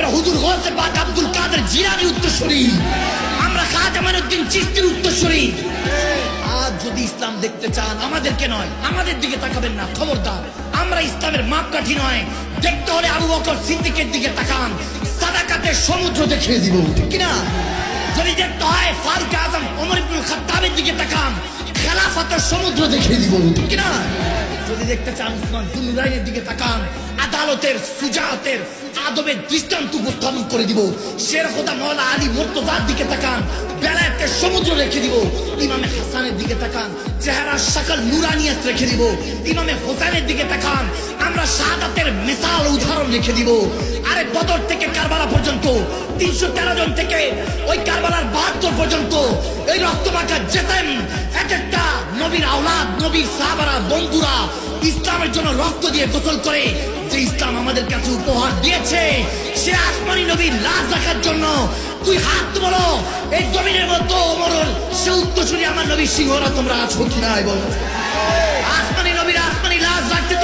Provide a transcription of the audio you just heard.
আমরা হুজুর গৌসে পাক আব্দুল কাদের জিলানী উত্তরসূরি, আমরা খাজা মাইনুদ্দিন চিশতির উত্তরসূরি। আজ যদি ইসলাম দেখতে চান আমাদেরকে নয়, আমাদের দিকে তাকাবেন না, খবরদার। আমরা ইসলামের মাপকাঠি নয়, দেখতে হলে আবু বকর সিদ্দিকের দিকে তাকান, সাদাকাতের সমুদ্র দেখিয়ে দিব, ঠিক কিনা? যদি দেখতে হয় ফারুক আজম ওমর ইবনুল খাত্তাবের দিকে তাকান, খেলাফতের সমুদ্র দেখিয়ে দিব, ঠিক কিনা? যদি দেখতে চান উসমান জুন্নুরাইনের দিকে তাকান, আদালতের সুজাতের আদবের দৃষ্টান্ত উপস্থাপন করে দিব। শের খোদা মওলা আলী মুর্তজার দিকে তাকান, বেলায়েতের সমুদ্র রেখে দিব। ইমামে হাসানের দিকে তাকান, চেহারার সকল নুরানিয়াত রেখে দিব। ইমামে হোসেনের দিকে তাকান, আমরা শাহাদাতের মিসাল উদাহরণ রেখে দিব। আরে বদর থেকে কারবালা পর্যন্ত 313 জন থেকে ওই কারবালার 72 পর্যন্ত এই রক্তমাখা জেতেন এক একটা নবীর আওলাদ, নবীর সাহাবারা, বন্ধুরা ইসলামের জন্য রক্ত দিয়ে গোসল করে যে ইসলাম আমাদের কাছে উপহার দিয়েছে, সে আসমানি নবীর লাশ রাখার জন্য তুই হাত বলো এই জমিনের মতো মরল সে উত্তরসূরি আমার নবীর সিংহরা তোমরা আছো কিনা? এবং আসমানি নবীর আসমানি লাশ রাখতে